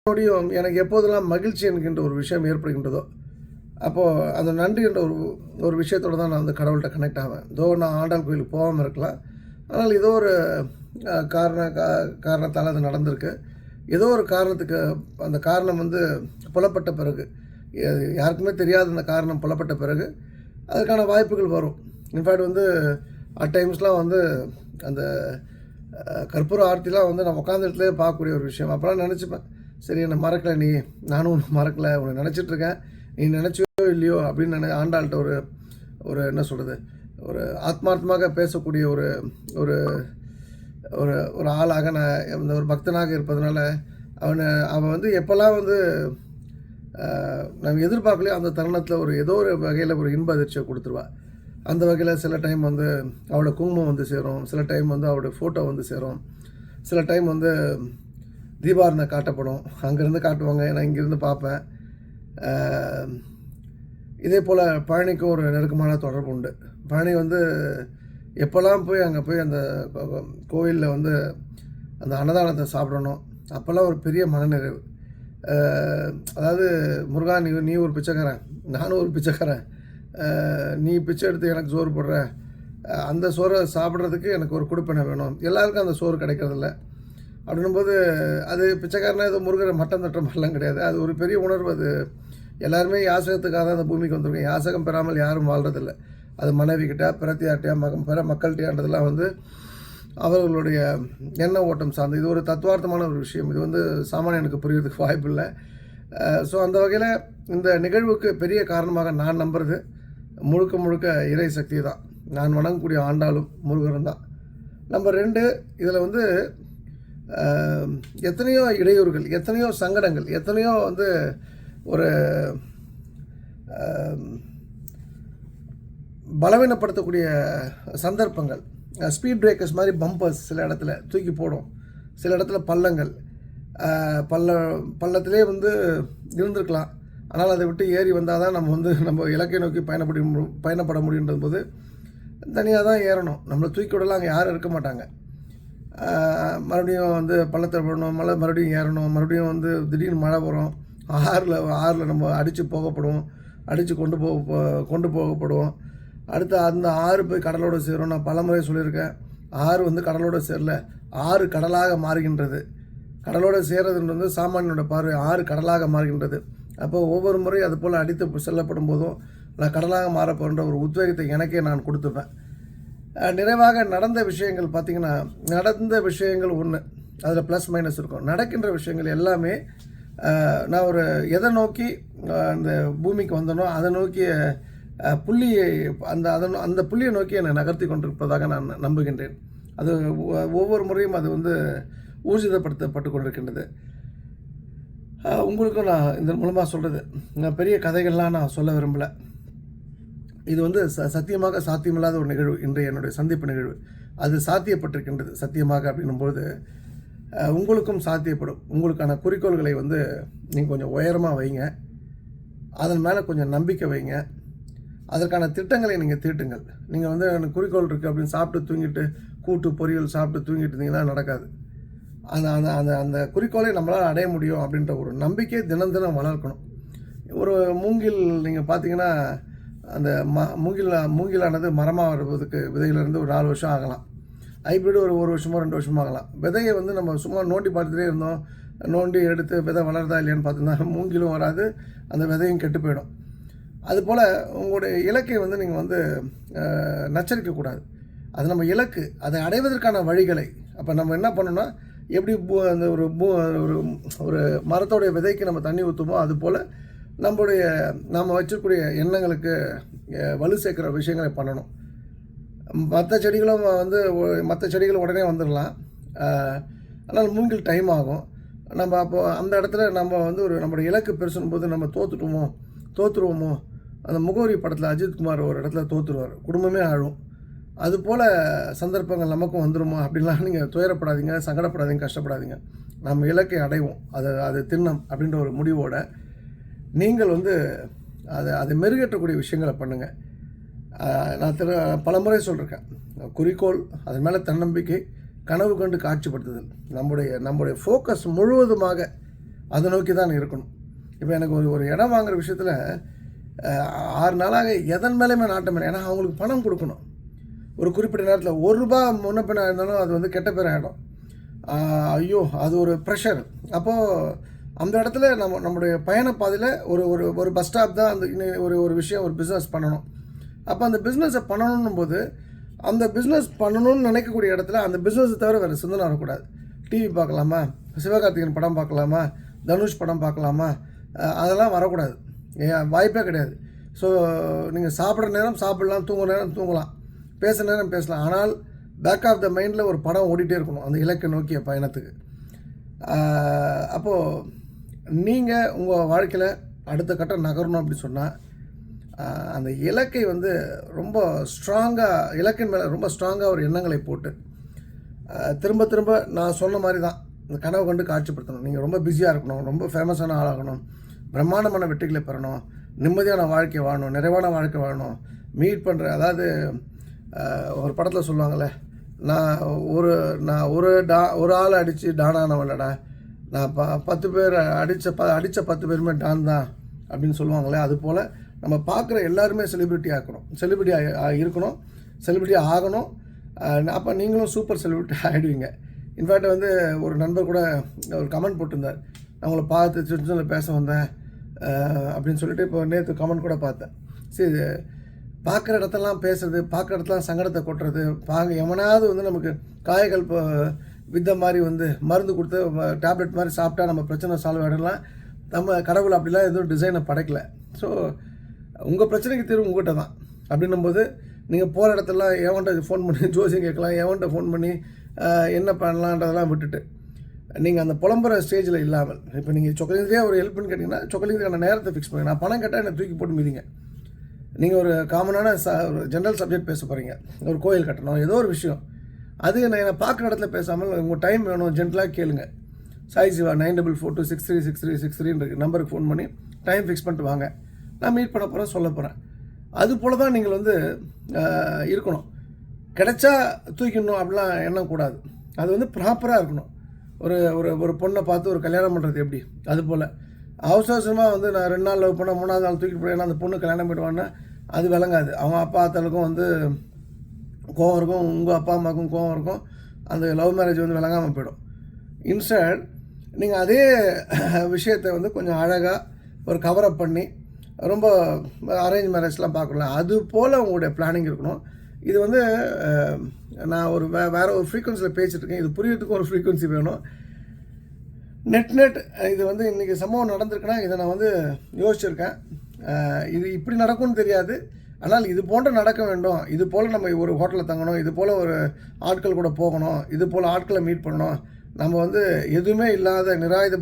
மறுபடியும் எனக்கு எப்போதெல்லாம் மகிழ்ச்சி என்கின்ற ஒரு விஷயம் ஏற்படுகின்றதோ அப்போது அந்த நன்றி என்ற ஒரு விஷயத்தோடு தான் நான் வந்து கடவுள்கிட்ட கனெக்ட் ஆவேன். நான் ஆண்டாள் கோயிலுக்கு போகாமல் இருக்கலாம், ஆனால் ஏதோ ஒரு காரணத்தால் அது நடந்திருக்கு. ஏதோ ஒரு காரணத்துக்கு அந்த காரணம் வந்து புலப்பட்ட பிறகு, யாருக்குமே தெரியாத அந்த காரணம் புலப்பட்ட பிறகு அதுக்கான வாய்ப்புகள் வரும். இன்ஃபேக்ட் வந்து அட் டைம்ஸ்லாம் வந்து அந்த கற்பூர ஆர்த்திலாம் வந்து நான் உட்காந்த இடத்துலேயே பார்க்கக்கூடிய ஒரு விஷயம். அப்போலாம் நினச்சிப்பேன், சரி என்னை மறக்கலை நீ, நானும் ஒன்று மறக்கலை, உன்னை நினச்சிட்ருக்கேன், நீ நினச்சியோ இல்லையோ அப்படின்னு ஆண்டாள்கிட்ட ஒரு என்ன சொல்கிறது, ஒரு ஆத்மார்த்தமாக பேசக்கூடிய ஒரு ஒரு ஒரு ஆளாக நான் இந்த ஒரு பக்தனாக இருப்பதனால அவன் வந்து எப்போல்லாம் வந்து நம்ம எதிர்பார்க்கலையோ அந்த தருணத்தில் ஏதோ ஒரு வகையில் ஒரு இன்ப அதிர்ச்சியை கொடுத்துருவா. அந்த வகையில் சில டைம் வந்து அவளோட குங்குமம் வந்து சேரும், சில டைம் வந்து அவளோட ஃபோட்டோ வந்து சேரும், சில டைம் வந்து தீபாவளி காட்டப்படும், அங்கேருந்து காட்டுவாங்க, நான் இங்கேருந்து பார்ப்பேன். இதே போல் பழனிக்கும் ஒரு நெருக்கமான தொடர்பு உண்டு. பழனி வந்து எப்போல்லாம் போய் அங்கே போய் அந்த கோவிலில் வந்து அந்த அன்னதானத்தை சாப்பிடணும், அப்போல்லாம் ஒரு பெரிய மனநிறைவு. அதாவது முருகா, நீ ஒரு பிச்சைக்காரன், நானும் ஒரு பிச்சைக்காரன், நீ பிச்சை எடுத்து எனக்கு சோறு போடுற, அந்த சோறை சாப்பிட்றதுக்கு எனக்கு ஒரு குடுப்பனை வேணும். எல்லாருக்கும் அந்த சோறு கிடைக்கிறதில்ல. அப்படின்னும்போது அது பிச்சைக்காரனா ஏதோ முருகரை மட்டம் தட்டுற மாதிரிலாம் கிடையாது. அது ஒரு பெரிய உணர்வு. அது எல்லாருமே யாசகத்துக்காக தான் அந்த பூமிக்கு வந்திருக்கோம். யாசகம் பெறாமல் யாரும் வாழ்கிறதில்ல. அது மனைவிக்கிட்ட, பிறத்தியார்ட்டையா, பிற மக்கள்கிட்டையான்றதெல்லாம் வந்து அவர்களுடைய எண்ண ஓட்டம் சார்ந்து இது ஒரு தத்துவார்த்தமான ஒரு விஷயம். இது வந்து சாமானியனுக்கு புரியறதுக்கு வாய்ப்பு இல்லை. ஸோ அந்த வகையில் இந்த நிகழ்வுக்கு பெரிய காரணமாக நான் நம்புறது முழுக்க முழுக்க இறை சக்தி தான். நான் வணங்கக்கூடிய ஆண்டாளும் முருகரும் தான். நம்பர் 2, இதில் வந்து எத்தனையோ இடையூறுகள், எத்தனையோ சங்கடங்கள், எத்தனையோ வந்து ஒரு பலவீனப்படுத்தக்கூடிய சந்தர்ப்பங்கள், ஸ்பீட் பிரேக்கர்ஸ் மாதிரி பம்பர்ஸ் சில இடத்துல தூக்கி போடும், சில இடத்துல பள்ளங்கள், பள்ளத்திலே வந்து இருந்திருக்கலாம், ஆனால் அதை விட்டு ஏறி வந்தால் தான் நம்ம இலக்கை நோக்கி பயணப்பட முடியுன்றது போது தனியாக தான் ஏறணும். நம்மளை தூக்கி விடலாம், அங்கே யாரும் இருக்க மாட்டாங்க. மறுபடியும் வந்து பள்ளத்தில் போடணும், மறுபடியும் ஏறணும், மறுபடியும் வந்து திடீர்னு மழை வரும், ஆறில் நம்ம அடித்து போகப்படுவோம், அடித்து கொண்டு போகப்படுவோம். அடுத்து அந்த ஆறு போய் கடலோடு சேரும். நான் பலமுறை சொல்லியிருக்கேன், ஆறு வந்து கடலோடு சேரல, ஆறு கடலாக மாறுகின்றது. கடலோடு சேர்றதுன்றது சாமானியனோட பார்வை, ஆறு கடலாக மாறுகின்றது. அப்போ ஒவ்வொரு முறை அது போல் அடித்து செல்லப்படும் போதும் நான் கடலாக மாறப்போன்ற ஒரு உத்வேகத்தை எனக்கே நான் கொடுத்துப்பேன். நிறைவாக நடந்த விஷயங்கள் பார்த்திங்கன்னா, நடந்த விஷயங்கள் ஒன்று, அதில் ப்ளஸ் மைனஸ் இருக்கும். நடக்கின்ற விஷயங்கள் எல்லாமே நான் ஒரு எதை நோக்கி அந்த பூமிக்கு வந்தனோ அதை நோக்கிய புள்ளியை அந்த புள்ளியை நோக்கி என்னை நகர்த்தி கொண்டிருப்பதாக நான் நம்புகின்றேன். அது ஒவ்வொரு முறையும் அது வந்து ஊர்ஜிதப்படுத்தப்பட்டு கொண்டிருக்கின்றது. உங்களுக்கும் நான் இதன் மூலமாக சொல்கிறது, நான் பெரிய கதைகள்லாம் நான் சொல்ல விரும்பலை. இது வந்து சத்தியமாக சாத்தியமில்லாத ஒரு நிகழ்வு. இன்றைய என்னுடைய சந்திப்பு நிகழ்வு அது சாத்தியப்பட்டிருக்கின்றது சத்தியமாக. அப்படின்னும்போது உங்களுக்கும் சாத்தியப்படும். உங்களுக்கான குறிக்கோள்களை வந்து நீங்கள் கொஞ்சம் உயரமாக வைங்க, அதன் மேலே கொஞ்சம் நம்பிக்கை வைங்க, அதற்கான திட்டங்களை நீங்கள் தீட்டுங்கள். நீங்கள் வந்து எனக்கு குறிக்கோள் இருக்குது அப்படின்னு சாப்பிட்டு தூங்கிட்டு, கூட்டு பொரியல் சாப்பிட்டு தூங்கிட்டு இருந்தீங்கன்னா நடக்காது. அந்த அந்த அந்த அந்த குறிக்கோளை நம்மளால் அடைய முடியும் அப்படின்ற ஒரு நம்பிக்கை தினம் தினம் வளர்க்கணும். ஒரு மூங்கில் நீங்கள் பார்த்தீங்கன்னா, அந்த மூங்கிலானது மரமாக வருவதுக்கு விதையிலேருந்து ஒரு 4 வருஷம் ஆகலாம். ஹைப்ரிடு ஒரு வருஷமோ 2 வருஷமோ ஆகலாம். விதையை வந்து நம்ம சும்மா நோண்டி பார்த்துட்டே இருந்தோம், நோண்டி எடுத்து விதை வளருதா இல்லையான்னு பார்த்துருந்தா மூங்கிலும் வராது, அந்த விதையும் கெட்டு போயிடும். அதுபோல் உங்களுடைய இலக்கை வந்து நீங்கள் வந்து நச்சரிக்கக்கூடாது. அது நம்ம இலக்கு, அதை அடைவதற்கான வழிகளை அப்போ நம்ம என்ன பண்ணணும்னா, எப்படி அந்த ஒரு மரத்தோடைய விதைக்கு நம்ம தண்ணி ஊற்றுமோ அதுபோல் நாம் வச்சிருக்கூடிய எண்ணங்களுக்கு வலு சேர்க்குற விஷயங்களை பண்ணணும். மற்ற செடிகளும் உடனே வந்துடலாம், ஆனால் மூங்கில் டைம் ஆகும். நம்ம அப்போது அந்த இடத்துல நம்ம வந்து நம்மளுடைய இலக்கு பெருசும் போது நம்ம தோற்றுருவோமோ. அந்த முகவரி படத்தில் அஜித்குமார் ஒரு இடத்துல தோற்றுருவார், குடும்பமே ஆழும். அதுபோல் சந்தர்ப்பங்கள் நமக்கும் வந்துடுமோ அப்படின்லாம் நீங்கள் துயரப்படாதீங்க, சங்கடப்படாதீங்க, கஷ்டப்படாதீங்க. நம்ம இலக்கை அடைவோம், அது திண்ணம் அப்படின்ற ஒரு முடிவோடு நீங்கள் வந்து அதை மெருகேற்றக்கூடிய விஷயங்களை பண்ணுங்கள். நான் பலமுறை சொல்லியிருக்கேன், குறிக்கோள், அதன் மேலே தன்னம்பிக்கை, கனவு கண்டு காட்சிப்படுத்துதல். நம்முடைய ஃபோக்கஸ் முழுவதுமாக அதை நோக்கி தான் இருக்கணும். இப்போ எனக்கு ஒரு இடம் வாங்குகிற விஷயத்தில் 6 நாளாக எதன் மேலேயுமே நாட்டம் இல்லை. ஏன்னா அவங்களுக்கு பணம் கொடுக்கணும். ஒரு குறிப்பிட்ட நேரத்தில் ₹1 முன்ன பின்ன இருந்தாலும் அது வந்து கெட்ட பேர் ஆகிடும். ஐயோ, அது ஒரு ப்ரெஷர். அப்போது அந்த இடத்துல நம்முடைய பயண பாதையில் ஒரு ஒரு ஒரு பஸ் ஸ்டாப் தான் அந்த ஒரு விஷயம், ஒரு பிஸ்னஸ் பண்ணணும். அப்போ அந்த பிஸ்னஸை பண்ணணும் போது அந்த பிஸ்னஸ் பண்ணணும்னு நினைக்கக்கூடிய இடத்துல அந்த பிஸ்னஸை தவிர வேறு சிந்தனை வரக்கூடாது. டிவி பார்க்கலாமா, சிவகார்த்திகேயன் படம் பார்க்கலாமா, தனுஷ் படம் பார்க்கலாமா, அதெல்லாம் வரக்கூடாது. வாய்ப்பே கிடையாது. ஸோ நீங்கள் சாப்பிட்ற நேரம் சாப்பிடலாம், தூங்குற நேரம் தூங்கலாம், பேசுகிற நேரம் பேசலாம். ஆனால் பேக் ஆஃப் த மைண்டில் ஒரு படம் ஓடிட்டே இருக்கணும் அந்த இலக்கை நோக்கிய பயணத்துக்கு. அப்போது நீங்கள் உங்கள் வாழ்க்கையில் அடுத்த கட்டம் நகரணும் அப்படி சொன்னால் அந்த இலக்கை வந்து ரொம்ப ஸ்ட்ராங்காக, இலக்கின் மேலே ரொம்ப ஸ்ட்ராங்காக ஒரு எண்ணங்களை போட்டு திரும்ப திரும்ப நான் சொன்ன மாதிரி தான் இந்த கனவு கண்டு காட்சிப்படுத்தணும். நீங்கள் ரொம்ப பிஸியாக இருக்கணும், ரொம்ப ஃபேமஸான ஆளாகணும், பிரம்மாண்டமான வெற்றிகளை பெறணும், நிம்மதியான வாழ்க்கை வாழணும், நிறைவான வாழ்க்கை வாழணும், மீட் பண்ணுற, அதாவது ஒரு படத்தில் சொல்லுவாங்கள்ல, நான் ஒரு ஆளை அடித்து டானானவன்லடா, நான் 10 பேர் அடித்த 10 பேருமே டான் தான் அப்படின்னு சொல்லுவாங்களே, அதுபோல் நம்ம பார்க்குற எல்லாருமே செலிப்ரிட்டி இருக்கணும், செலிப்ரிட்டி ஆகணும். அப்போ நீங்களும் சூப்பர் செலிப்ரிட்டி ஆகிடுவீங்க. இன்ஃபேக்ட் வந்து ஒரு நண்பர் கூட ஒரு கமெண்ட் போட்டிருந்தார், நான் உங்களை பார்த்து சின்ன பேச வந்தேன் அப்படின்னு சொல்லிட்டு. இப்போ நேற்று கமெண்ட் கூட பார்த்தேன். சரி, பார்க்குற இடத்தெல்லாம் பேசுறது, பார்க்குற இடத்துலாம் சங்கடத்தை கொட்டுறது, எவனாவது வந்து நமக்கு காயங்கள் வித்த மாதிரி வந்து மருந்து கொடுத்து டேப்லெட் மாதிரி சாப்பிட்டா நம்ம பிரச்சனை சால்வ் ஆகிடலாம். நம்ம கடவுள் அப்படிலாம் எதுவும் டிசைனை படைக்கலை. ஸோ உங்கள் பிரச்சனைக்கு தீர்வு உங்கள்கிட்ட தான். அப்படின்னும்போது நீங்கள் போகிற இடத்துலாம் எவன்கிட்ட ஃபோன் பண்ணி ஜோசியம் கேட்கலாம், எவன்கிட்ட ஃபோன் பண்ணி என்ன பண்ணலான்றதெல்லாம் விட்டுட்டு நீங்கள் அந்த புலம்புற ஸ்டேஜில் இல்லாமல், இப்போ நீங்கள் சொக்கலிங்கத்திலே ஒரு ஹெல்ப்னு கேட்டிங்கன்னா சொக்கலிங்கத்துக்கான நேரத்தை ஃபிக்ஸ் பண்ணுங்க. நான் பணம் கேட்டால் என்னை தூக்கி போட்டு மீதிங்க. நீங்கள் ஒரு காமனான ஒரு ஜென்ரல் சப்ஜெக்ட் பேச போகிறீங்க, ஒரு கோயில் கட்டணும், ஏதோ ஒரு விஷயம், அது என்னை பார்க்குற இடத்துல பேசாமல் உங்கள் டைம் வேணும், ஜென்ரலாக கேளுங்க. சாய் சிவா 9442636363 நம்பருக்கு ஃபோன் பண்ணி டைம் ஃபிக்ஸ் பண்ணிட்டு வாங்க, நான் மீட் பண்ண போகிறேன், சொல்ல போகிறேன். அது போல் தான் நீங்கள் வந்து இருக்கணும். கிடைச்சா தூக்கிடணும் அப்படிலாம் எண்ணக்கூடாது. அது வந்து ப்ராப்பராக இருக்கணும். ஒரு ஒரு ஒரு பொண்ணை பார்த்து ஒரு கல்யாணம் பண்ணுறது எப்படி, அதுபோல் அவசரமாக வந்து நான் 2 நாள் லவ் பண்ணால் 3ஆவது நாள் தூக்கிட்டு போய் அந்த பொண்ணு கல்யாணம் பண்ணிடுவான்னா அது விளங்காது. அவங்க அப்பா அத்தாளுக்கும் வந்து கோவம் இருக்கும், உங்கள் அப்பா அம்மாவுக்கும் கோவம் இருக்கும், அந்த லவ் மேரேஜ் வந்து விளங்காமல் போயிடும். இன்ஸ்டட் நீங்கள் அதே விஷயத்தை வந்து கொஞ்சம் அழகாக ஒரு கவரப் பண்ணி ரொம்ப அரேஞ்ச் மேரேஜ்லாம் பார்க்கலாம். அது போல் உங்களுடைய பிளானிங் இருக்கணும். இது வந்து நான் ஒரு வேறு ஒரு ஃப்ரீக்வன்சியில் பேசிகிட்ருக்கேன். இது புரியறதுக்கும் ஒரு ஃப்ரீக்வன்சி வேணும். நெட் இது வந்து இன்றைக்கி சம்பவம் நடந்திருக்குன்னா இதை நான் வந்து யோசிச்சுருக்கேன். இது இப்படி நடக்கும்னு தெரியாது, ஆனால் இது போன்ற நடக்க வேண்டும். இது போல் நம்ம ஒரு ஹோட்டலில் தங்கணும், இது போல் ஒரு ஆட்கள் கூட போகணும், இது போல் ஆட்களை மீட் பண்ணணும். நம்ம வந்து எதுவுமே இல்லாத நிராயுத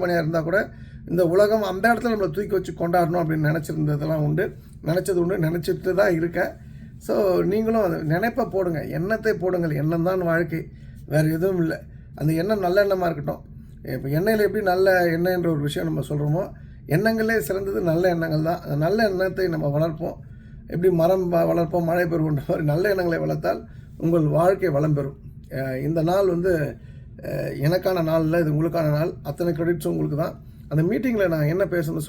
பணியாக இருந்தால் கூட இந்த உலகம் அந்த இடத்துல நம்மளை தூக்கி வச்சு கொண்டாடணும் அப்படின்னு நினச்சிருந்ததெல்லாம் உண்டு, நினச்சிட்டு தான் இருக்கேன். ஸோ நீங்களும் அந்த நினைப்பை போடுங்க, எண்ணத்தை போடுங்கள். எண்ணம் தான் வாழ்க்கை, வேறு எதுவும் இல்லை. அந்த எண்ணம் நல்ல எண்ணமாக இருக்கட்டும். இப்போ எண்ணெயில் எப்படி நல்ல எண்ணெய்ன்ற ஒரு விஷயம் நம்ம சொல்கிறோமோ, எண்ணங்களே சிறந்தது நல்ல எண்ணங்கள் தான். அந்த நல்ல எண்ணத்தை நம்ம வளர்ப்போம். எப்படி மரம் வளர்ப்போம், மழை பெறுவோன்ற மாதிரி நல்ல எண்ணங்களை வளர்த்தால் உங்கள் வாழ்க்கை வளம் பெறும். இந்த நாள் வந்து எனக்கான நாள் இல்லை, இது உங்களுக்கான நாள். அத்தனை கிரெடிட்ஸும் உங்களுக்கு தான். அந்த மீட்டிங்கில் நான் என்ன பேசணும்னு